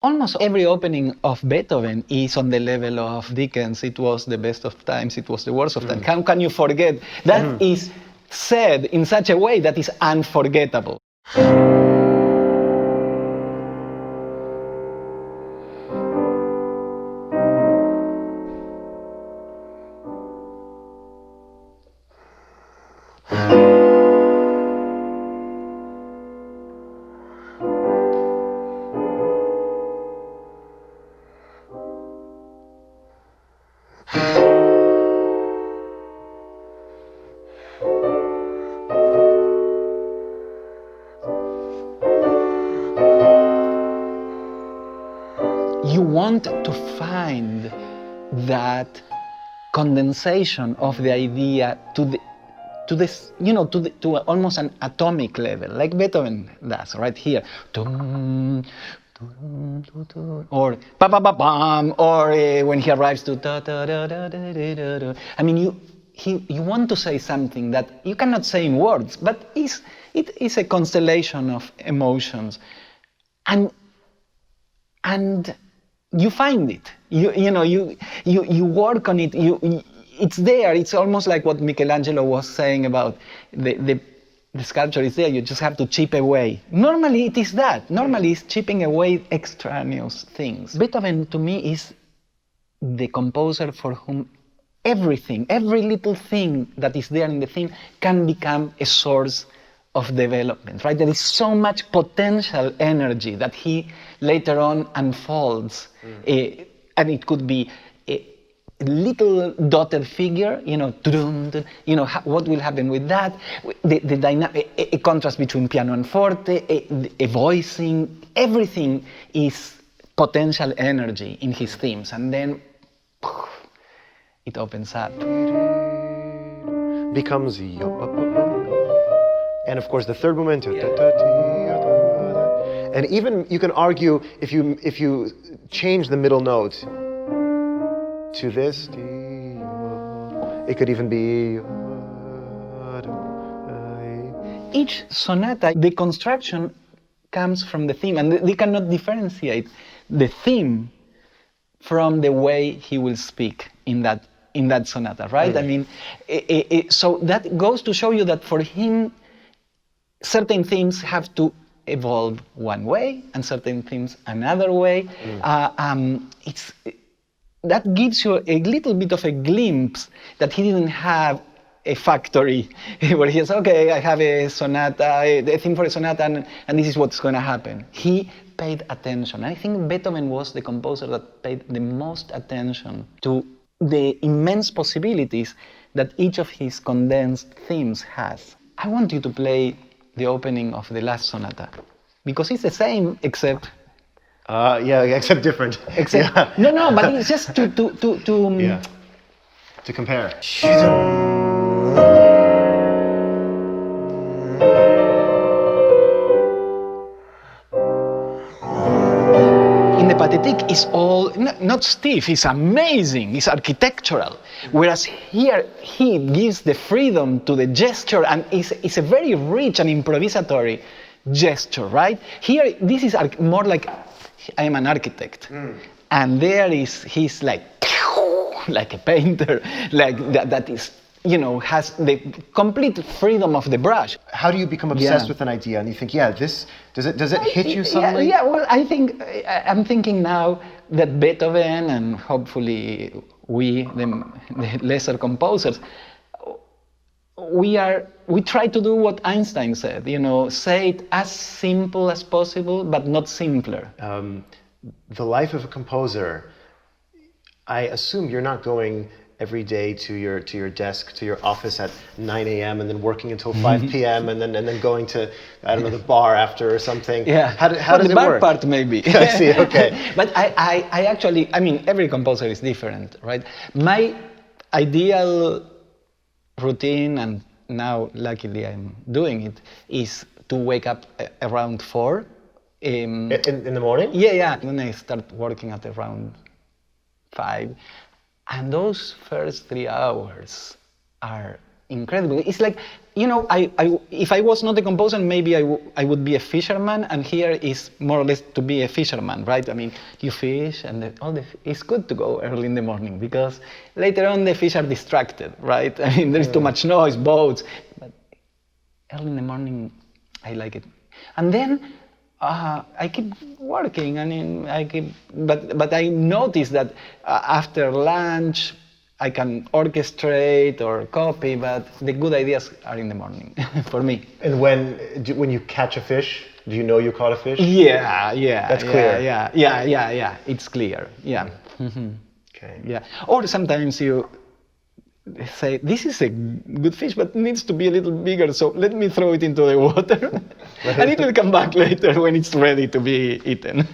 Almost every opening of Beethoven is on the level of Dickens. It was the best of times, it was the worst of times. How can you forget? That is said in such a way that is unforgettable. You want to find that condensation of the idea to almost an atomic level, like Beethoven does right here. Dum, dum, dum, dum, or pa pa pa pam, or when he arrives to da da da da da da da. I mean, you want to say something that you cannot say in words, but it is a constellation of emotions, and you find it. You work on it. It's there. It's almost like what Michelangelo was saying about the sculpture is there. You just have to chip away. Normally it is that. Normally it's chipping away extraneous things. Beethoven to me is the composer for whom everything, every little thing that is there in the thing can become a source of development, right? There is so much potential energy that he later on unfolds. And it could be a little dotted figure, what will happen with that, the dynamic, a contrast between piano and forte, a voicing, everything is potential energy in his themes. And then it opens up. Becomes and of course the third movement, and even you can argue if you change the middle note to this, it could even be each sonata, the construction comes from the theme, and they cannot differentiate the theme from the way he will speak in that sonata, right? I mean, so that goes to show you that for him, certain themes have to evolve one way and certain themes another way. That gives you a little bit of a glimpse that he didn't have a factory where he says, okay, I have a sonata, a theme for a sonata, and this is what's going to happen. He paid attention. I think Beethoven was the composer that paid the most attention to the immense possibilities that each of his condensed themes has. I want you to play the opening of the last sonata, because it's the same except except different. No, but it's just to compare. In the Pathétique, it's all not stiff. It's amazing. It's architectural. Whereas here, he gives the freedom to the gesture, and it's a very rich and improvisatory gesture, right? Here, this is more like I am an architect, and there he's like a painter, like that is, has the complete freedom of the brush. How do you become obsessed with an idea and you think, this does it hit you suddenly? Well, I'm thinking now that Beethoven and hopefully we, the lesser composers, we try to do what Einstein said, say it as simple as possible, but not simpler. The life of a composer, I assume you're not going every day to your desk, to your office at 9 a.m. and then working until 5 p.m. and then going to, I don't know, the bar after or something. Yeah. How does the it bar work? part maybe. I see, okay. But I actually, every composer is different, right? My ideal routine, and now luckily I'm doing it, is to wake up around 4. In the morning? Yeah. Then I start working at around 5. And those first 3 hours are incredible. It's like, if I was not a composer, maybe I would be a fisherman, and here is more or less to be a fisherman, right? I mean, you fish, and it's good to go early in the morning, because later on the fish are distracted, right? I mean, there's too much noise, boats, but early in the morning, I like it. And then I keep working, but I notice that after lunch, I can orchestrate or copy, but the good ideas are in the morning for me. And when you catch a fish, do you know you caught a fish? Yeah. That's clear. Yeah. It's clear. Yeah. Mm-hmm. Okay. Yeah. Or sometimes you say, this is a good fish, but needs to be a little bigger, so let me throw it into the water, and it will come back later when it's ready to be eaten.